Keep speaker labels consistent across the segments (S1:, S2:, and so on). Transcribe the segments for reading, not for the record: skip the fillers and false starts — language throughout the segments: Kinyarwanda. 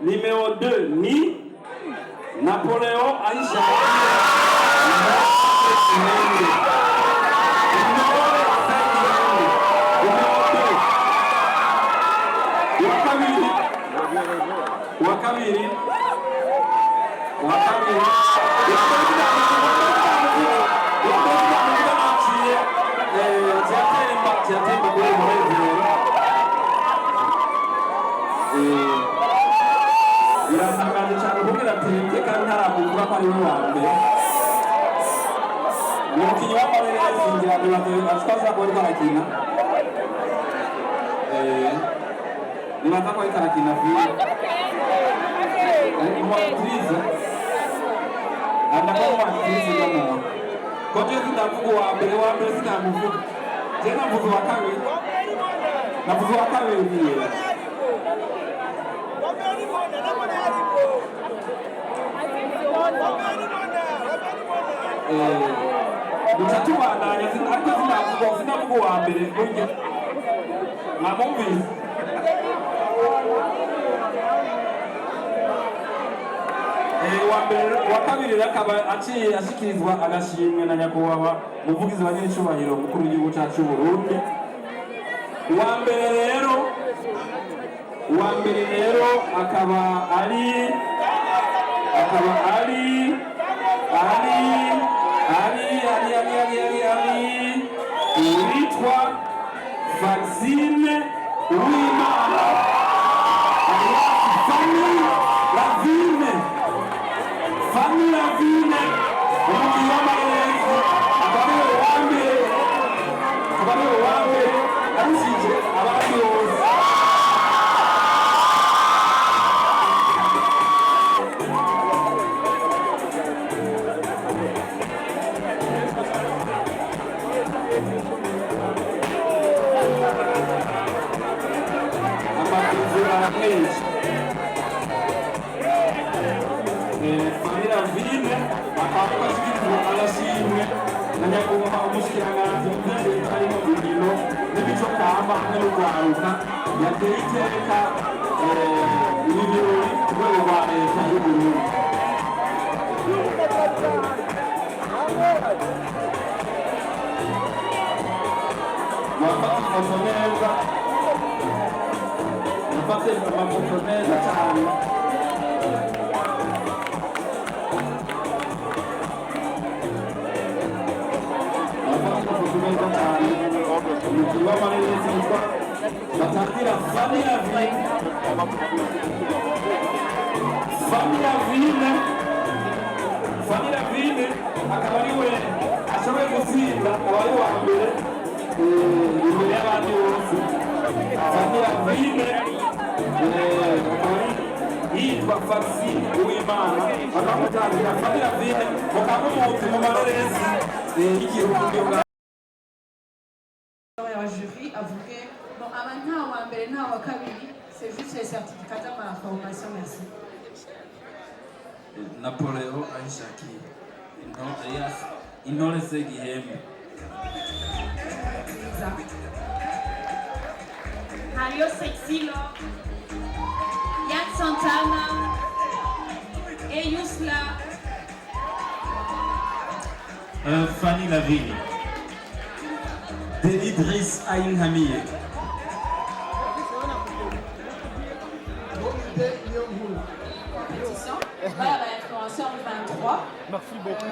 S1: Numéro 2, ni Napoléon Aïcha. Wakabiri. Biratangaje cyane kugira atente kandi ntarakuvuga ko ari we wa mbere. Ni umukinnyi w'amabere yasingira ashikaza ko ari karakina. Nibaza ko ari karakina vile. Ni mwatrize. Andako mwatrize kama. Kwa hiyo tunavuga wa mbere sinamuvuga. Tena mvuga wa kabiri. Na mvuga wa kabiri ndiye. Mutatu bandanya ariko sinavuga wa mbere burya namumvise wa kabiri akaba aciye ashikirizwa agashimwe na nyakubahwa umuvugizi wa nyir'icyubahiro mukuru w'igihugu cyacu cy'u Burundi. Uwa mbere rero akaba ari uwitwa Vaccine Uwimana Fanny Lavine umukinnyi w'amayezi akaba ariwe wa mbere arusije abandi bose. Fanny Lavine akaba ashyikirizwa agashimwe na nyakubahwa umushikiranganji w'intebe harimo inkino n'imico kama hamwe n'urwaruka yateye iteka ibi birori ku rwego rwa leta y'u Burundi. Wafata ifoto neza, wafate amafoto neza cyane. Umukinnyi w'amayezi witwa batangira Fanny Lavine akaba ariwe ashoboye gutsinda akaba ari uwa mbere imbere y'abandi bose. Fanny Lavine akaba yitwa Vaccine Uwimana bakamutangira Fanny Lavine mukamumuzi mu mareresi y'igihugu bwa
S2: jury avoué bon avant wa mbere nta wa kabiri c'est juste les certificats de ma formation. Merci.
S1: Napoléon Aïcha Intore Segihembe.
S3: Mario Sexilo, Yann Santana, Eyusla,
S1: Fanny Lavine. De Idriss Aïn Hamie.
S2: Compétition. Voilà, l'influenceur 23.
S4: Merci beaucoup.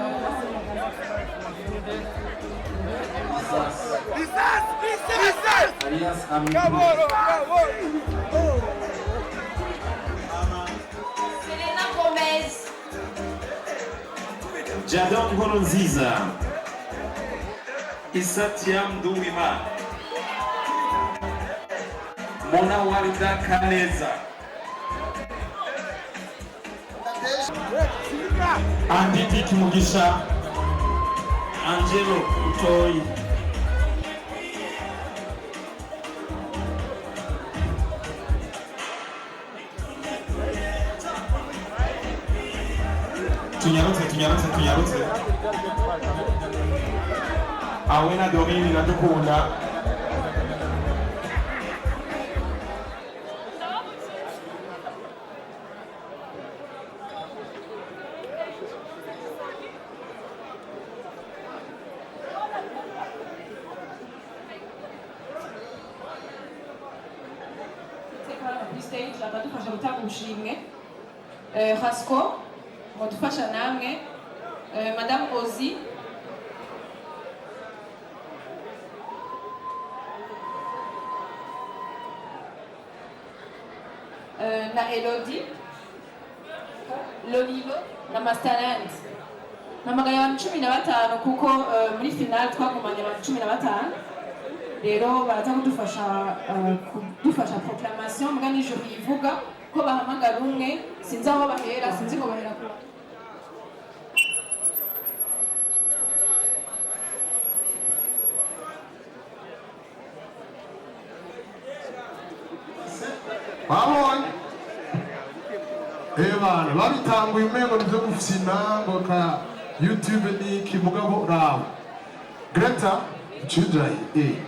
S1: Alias Ami.
S3: Selena Gomez,
S1: Jadon Nkurunziza. Isatiam Duwimana. Mona Warida Kaneza. Anditi Kimugisha. Angelo Utoi. Tunyarutse. Awena Domini na Dukunda.
S2: kuri stage akadufasha gutanga ubushimwe. Hasco mudufasha namwe, Madame Ozi na Elodie Lolilo na Masterland. Namagaya abantu 15 kuko muri final twagumanye abantu 15. Rero baraza kudufasha proclamation mbwa nijoro ivuga ko bahamagara umwe, sinzi aho bahera, sinzi ngo bahera ku
S4: babonye bana babitanguye umengo nivyo gufyina ngo ka YouTube ni kimugabo rawe Greta Chudai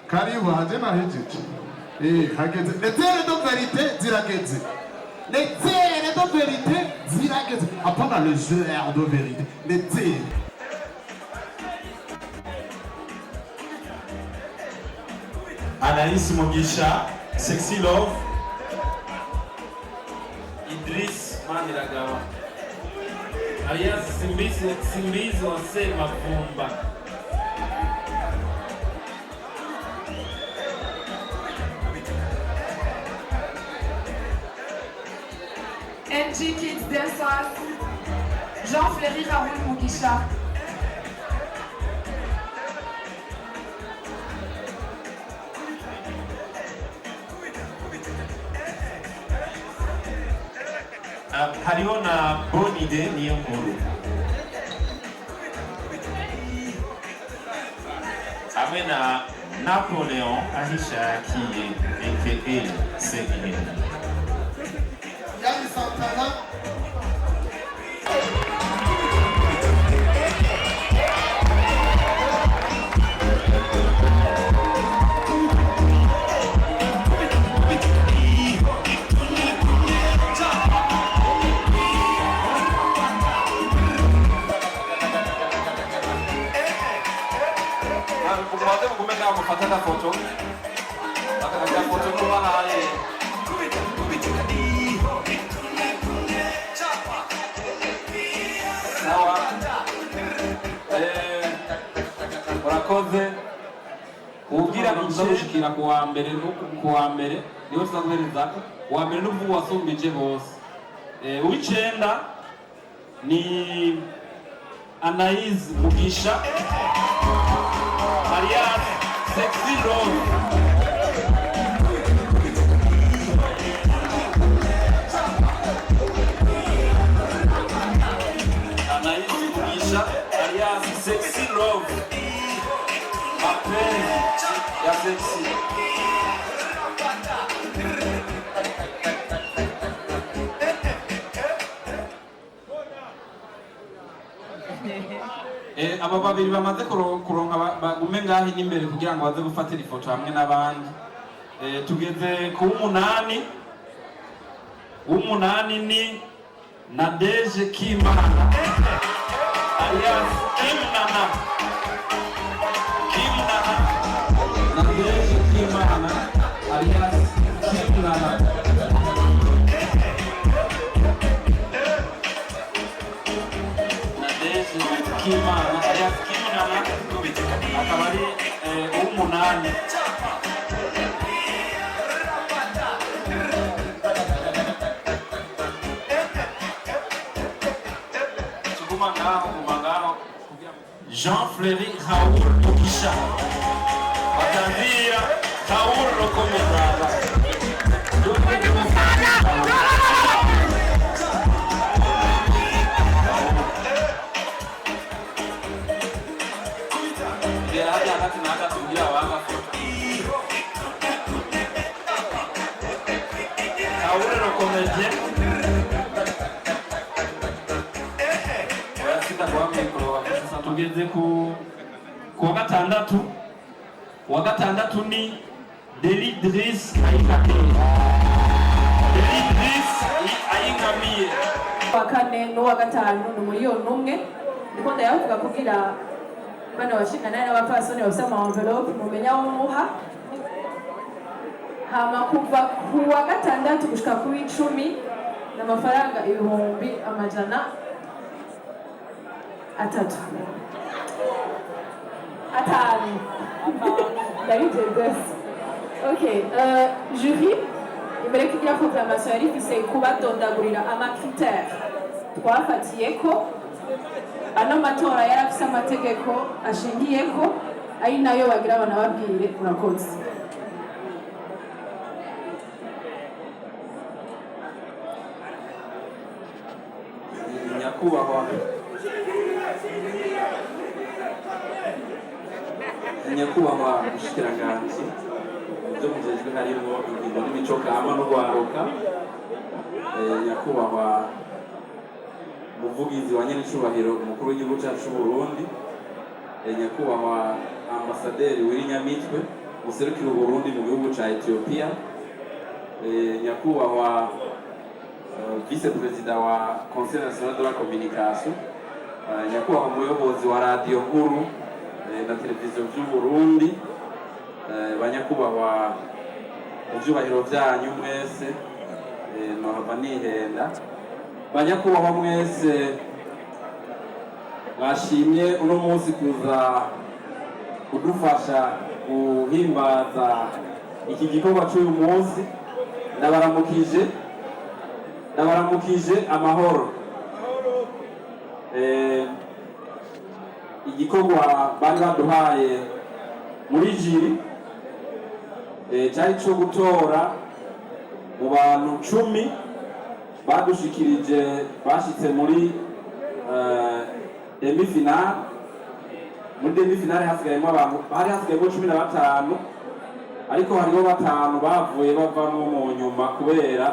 S4: karibu haje na hejeje hageze letere de vérité zirageze letere de vérité zirageze apana le jeu de vérité letere
S1: Anaïs Mugisha, Sexy Love, Idris Maniragawa, alias Simbizi Wase Mavumba.
S5: NG Kids Dancers, Jean-Fléry Raoul Mugisha.
S1: Hariho na Bonne Idée niyo nkuru. Hamwe na Napoleon ahishakiye aka Segihene.
S4: Yani Santana
S1: Kumwate mkumeka mfatana foto. Akakaja foto kwa haye. Sawa. Urakoze. Ugira inshikira kuwa mbere niho tuzaguhereza wa mbere n'ubu wasumbije bose. Uw'icenda ni Anaïs Mugisha alias Sexy Love. Anaïs Mugisha alias Sexy Love. Mapenzi ya sexy. Aba babiri bamaze kuronka bagume ngahi n'imbere kugira ngo baze gufatira ifoto hamwe n'abandi. Tugeze ku w'umunani ni Nadege Kimana alias Kimnana. Nadege Kimana alias Kimnana. Kimana alias Kimnana akaba ari uw'umunani. Tuguma ngaho Jean-Fléry Raoul Mugisha batanzira Raoul Rokomezara. Tugeze ku wa gatandatu ni Delidris Ayingamiye.
S2: Wa kane n'uwa gatanu ni umuliyoni umwe. Ndiko ndayavuga kugira bano bashingana n'abapfasoni bafite ama envelope mumenya aho muha. hama kuva ku wa gatandatu gushika ku w'icumi n'amafaranga 300 atanu ndabigeze. Okay, jury imbere kugira proclamation yari ifise kubadondagurira amakritère twafatiyeko ano matora yari afise amategeko ashingiyeko ari nayo bagira banababwire murakoze.
S1: nyakubahwa umushikiranganji byo mujejwe harimo ingingo n'imico kama n'urwaruka, nyakubahwa umuvugizi wa nyenicubahiro umukuru w'igihugu cyacu cy'u Burundi, nyakubahwa ambasaderi w'Inyamitwe userukira Burundi mu gihugu cya Ethiopia, nyakubahwa vice perezida wa Conseil national de la communication, nyakubahwa umuyobozi wa radio nkuru na televiziyo by'u Burundi, banyakubahwa mu byubahiro byanyu mwese, nohava nihenda, banyakubahwa mwese mwashimye uno munsi kuza kudufasha guhimbaza iki gikorwa cy'uyu munsi. Ndabaramukije amahoro. Igikorwa bari baduhaye muri jiri cyari cyo gutora mu bantu 10 badushikirije bashitse muri demi-finale. Muri demi-finale hasigayemo abantu bari hasigayemo 15, ariko hariho 5 bavuye bavamo mu nyuma kubera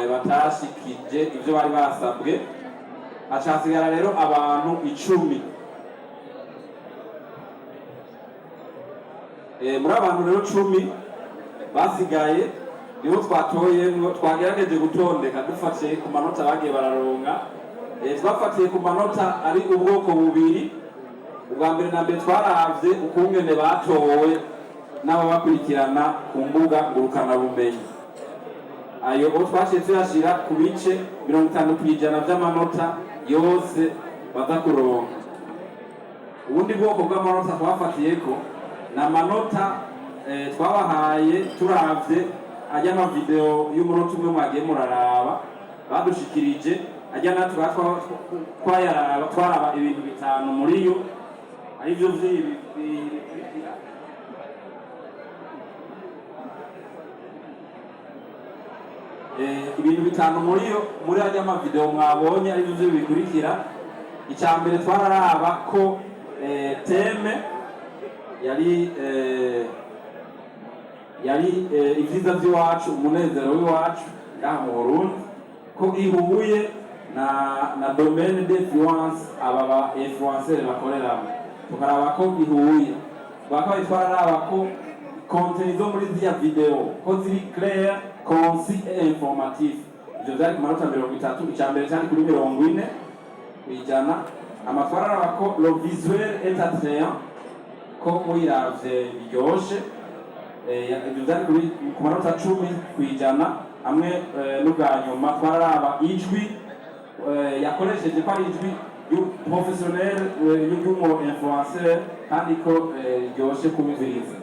S1: batashikije ibyo bari basabwe, hacasigara rero abantu 10. Muri abantu rero 10 basigaye niho twatoyemwo, twagerageje gutondeka dufatiye ku manota bagiye bararonka. Twafatiye ku manota ari ubwoko bubiri. Ubwa mbere na mbere twaravye ukungene batowe n'ababakurikirana ku mbuga ngurukanabumenyi. Ayo twashiye tuyashira ku bice 50% by'amanota yose baza kuronka. Ubundi bwoko bw'amanota twafatiyeko n'amanota twabahaye turavye ajya na video y'umunota umwe mwagiye muraraba badushikirije, ajya natwe twaraba ibintu 5 muri yo, arivyo ibintu 5 muri ajya ama video mwabonye arivyo bikurikira. Icyambere twararaba ko teme yari ivyiza by'iwacu, umunezero w'iwacu ngaha mu Burundi, ko ihuye na domaine d'influence aba influencer bakoreramo, tukaraba ko ihuye. Bakaba twararaba ko content zo muri ziriya video ko ziri clair, concis et informatif. Ivyo byari ku manota 30, icyambere cyari kuri 40 kwijana. Amatwararaba ko le visuel est attrayant, ko muyiravye biryoshe. Ivyo byari ku manota 10 kwijana. Hamwe n'ubwa nyuma twararaba ijwi yakoresheje ko ari ijwi y'umuprofessionnel y'umu influencer kandi ko ryoshe kumviriza.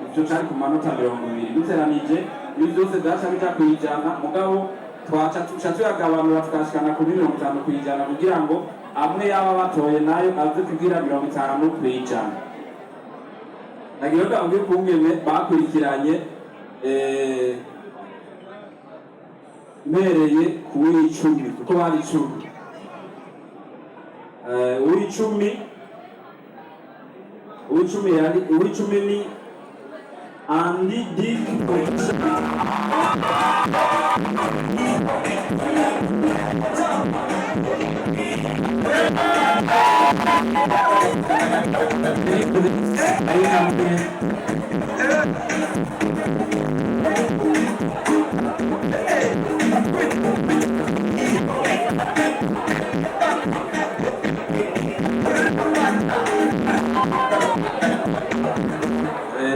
S1: Ivyo cyari ku manota 20. Duteranije ibi byose byaca bija kwijana, mugabo twaca tuyagabanura tukashikana kuri 50 kwijana kugira ngo amwe yaba batoye nayo aze kugira 50 kwijana. Nagiye ndabwiye kungene bakurikiranye mereye kuwiri 10 kuko bari 10. Uwi 10 ni Andy Dick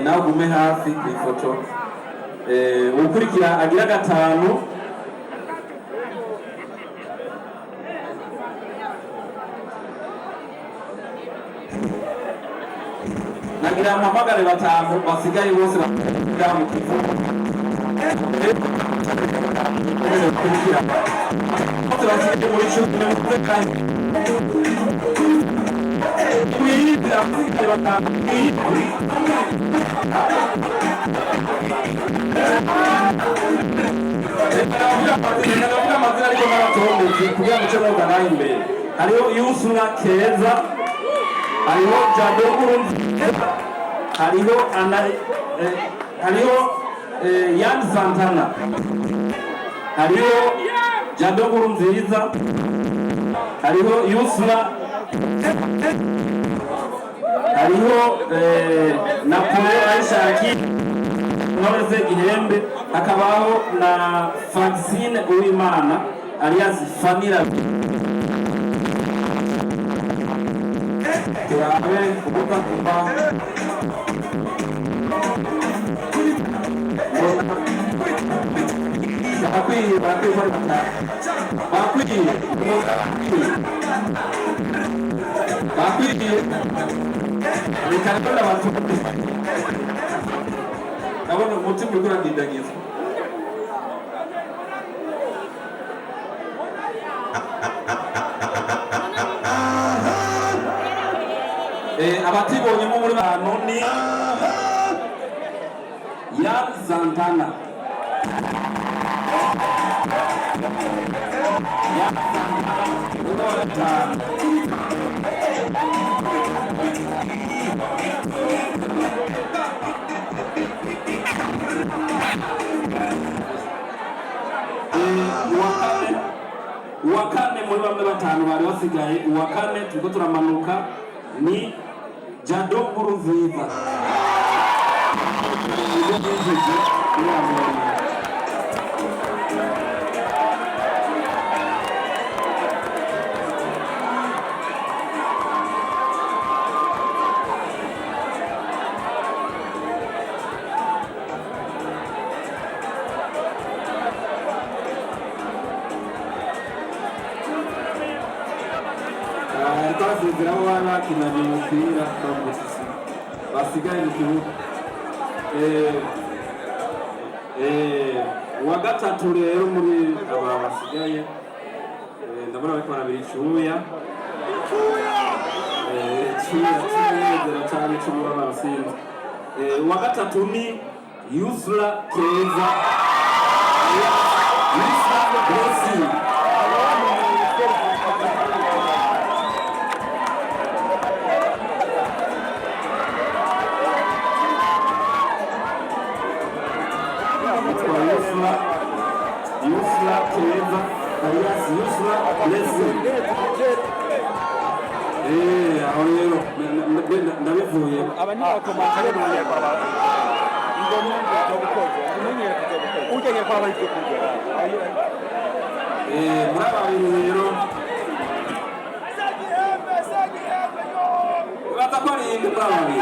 S1: nawe ugume hafi ku ifoto. ukurikira agira gatanu nagira mpamagare batanu basigaye bose bakurikira mu kivugo ukurikira bose basigaye muri cumi n'umwe kandi mwiyibira abasigaye batanu ndavuga amazina ariko n'abatondetse kugira ngo uce mwuga nayo imbere hariho Yusura Keza, hariho Jado Nkurunziza, hariho Yan Santana, hariho Jado Nkurunziza, hariho Yusura, hariho Napoleon Aishaki Knowless Gihembe, hakabaho na Francine Uwimana alias Fanira. Turabe kuvuga kumba bakwiye bikanabona abantu abona umutima uri kuragindagizwa abatibonyemo muri bantu ni Yan Santana, uwa kane muri bamwe batanu bari basigaye. Uwa kane turiko turamanuka ni Jado Nkurunziza. Twasezera abo bana bakinanye umupira basigaye mu kibuga. Uwa gatatu rero muri aba basigaye ndabona bariko barabira icuya cyinezero cyane cy'umura barasinze. Uwa gatatu ni Yusura Keza, Yusura Blessing. Yusura Keza alias Yusura Blessing. Aho rero ndabivuye
S6: abani bakomanze rero ya kwa ingomwe yo gukoza umenyere kuko ujye kwa bari kugera
S1: muri aba rero baza ko ari indi muri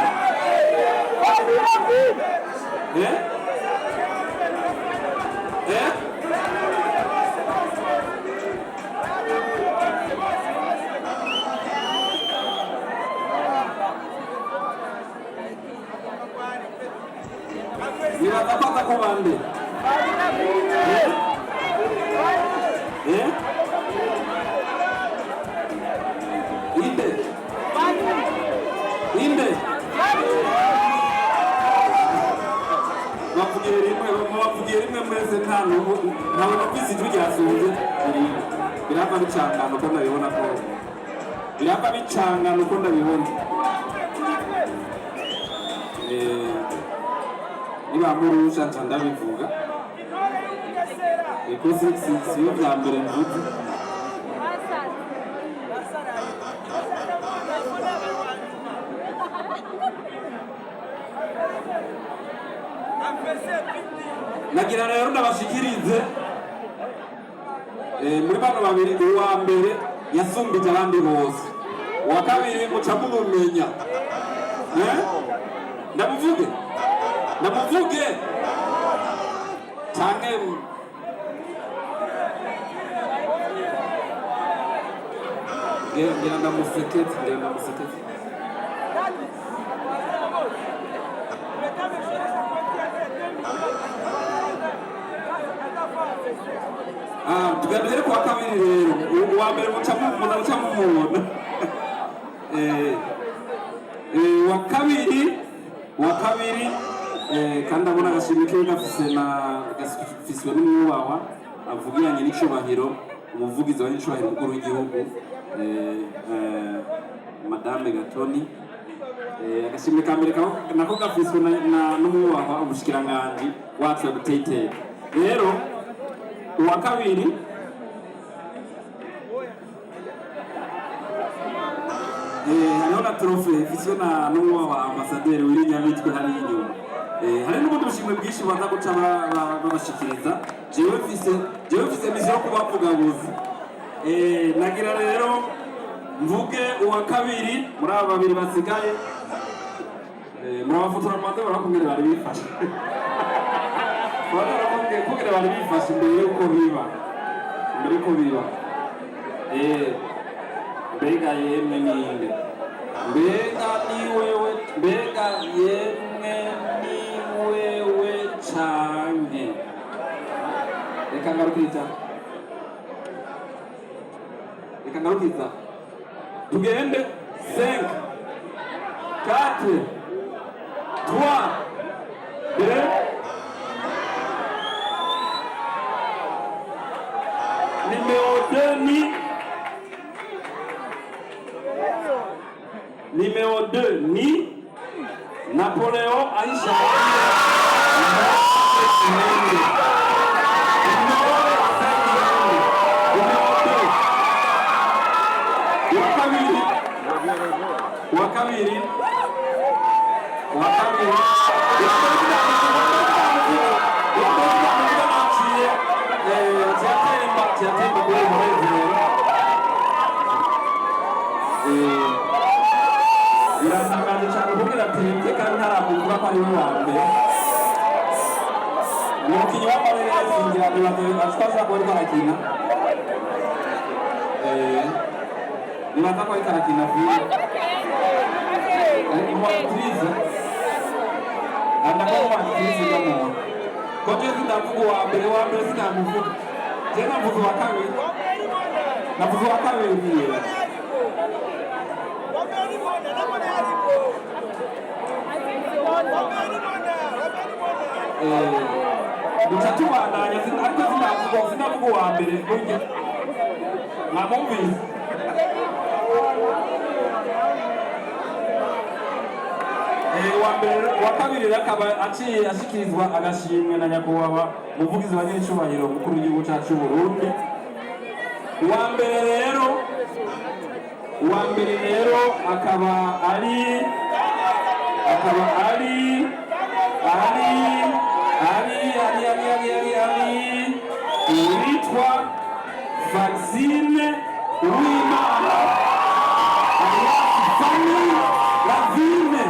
S1: Ninataka kubande. Inde. Bavugiye rimwe mwese ntano ntawe nafisi tujyasunze birava bicangana uko ndabibona ko birava bicangana uko ndabibona. Niba murusha ndabivuga eko si yo bya mbere mvuze. Nagira rero ndabashikirize muri bano babiri uwa mbere yasumbije abandi bose, uwa kabiri muca mumumenya. Ndamuvuge canke ngira ndamuseketse tugadere kuwa kabiri rero uwa mbere muca mumubona wa kabiri kandi abona agashimwe kiwe gafiswe n'umwubahwa avugiranye n'icubahiro umuvugizi wa n'icubahiro mukuru w'igihugu Madame Gatoni. Agashimwe ka mbere nako gafiswe n'umwubahwa umushikiranganji wacu Dutete. Rero uwa kabiri hariho na trofe ifiswe n'umwubahwa ambasaderi w'Inyamitwe hari inyuma. Hari n'ubundi bushimwe bwinshi baza guca babashikiriza. Jewe mfise misi yo kubavugabuzi. Nagira rero mvuge uwa kabiri muri aba babiri basigaye. Muri abafotora amaze barakubwira bari bifashe. Kugira bari bifashe imbere yuko biba. Mbega yemwe ninde. Mbega yemwe ni wewe canke. Reka ngarukiza. Tugende 5 4 3 2 Numéro 2 ni Napoléon Aïcha. Wakabiri. Biratangaje cyane kugira atente kandi ntaravuga ko ari we wa mbere. Umukinnyi w'amabere yasingira ashobora kuba ariko arakina. Nibaza ko ariko arakina vile. Ariko actrice. Andako actrice kama. Kwa hiyo sinavuga wa mbere sinavuga. Tena mvuga wa kabiri. Navuga wa kabiri vile. Mutatu bandanya ariko sinavuga wa mbere burya mwamumvise wa kabiri akaba aciye ashikirizwa agashimwe na nyakubahwa umuvugizi wa nyiricubahiro mukuru w'igihugu cyacu cy'u Burundi. Uwa mbere rero akaba ari uwitwa Vaccine Uwimana Famille Lavine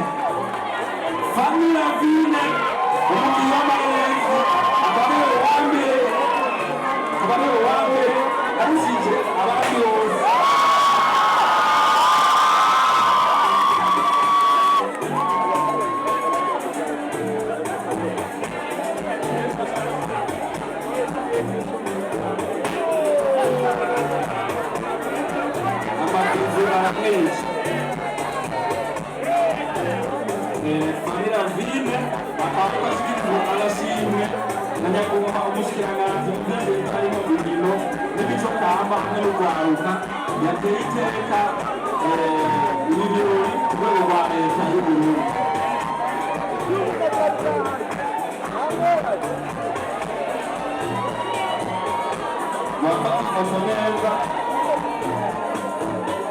S1: umukinnyi w'amarezi akaba ariwe wa mbere arusije abandi bose. Famille Lavine akaba ashyikirizwa agashimwe na nyakubahwa umushikiranganji w'intebe harimo inkino n'imico kama hamwe n'urwaruka yateye iteka ibirori ku rwego rwa leta y'u Burundi.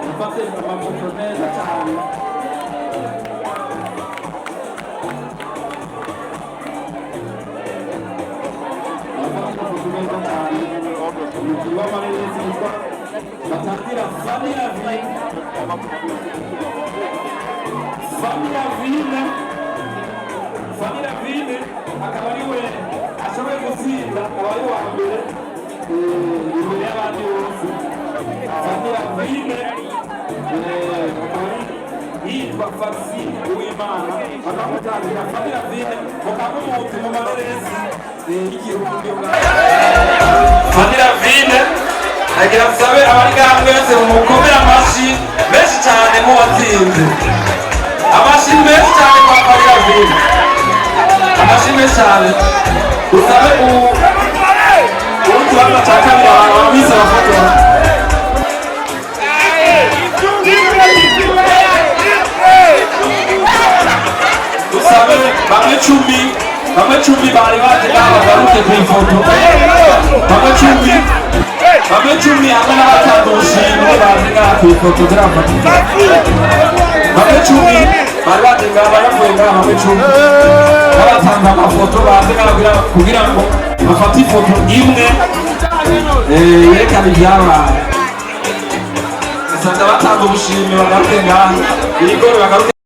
S1: Mufate amafoto neza cyane. Umukinnyi w'amarezi witwa Batangira Famille Lavine akaba ariwe ashoboye gutsinda imbere y'abandi bose Samira Vine yitwa Fasi Uwimana bakamutangira Samira Vine mukamumuti mu mareresi y'igihugu Samira Vine agira sabe abari ngaha mwese mumukomere amashi menshi cyane muwatsinze amashi menshi cyane kwa Samira Vine amashi menshi cyane usabe utuwapa cha kabiri wabisa wafoto usabe bamwe cumi bari baje ngaha bagaruke kw'ifoto bamwe cumi hamwe n'abatanga ubushimwe baje ngaha kw'ifoto zirafatika bamwe cumi bari baje ngaha baravuye ngaha bamwe cumi n'abatanga amafoto baje ngaha kugira ngo bafate ifoto imwe yerekana ibyabaye usanga batanga ubushimwe bagaruke ngaha ibigori bagaruke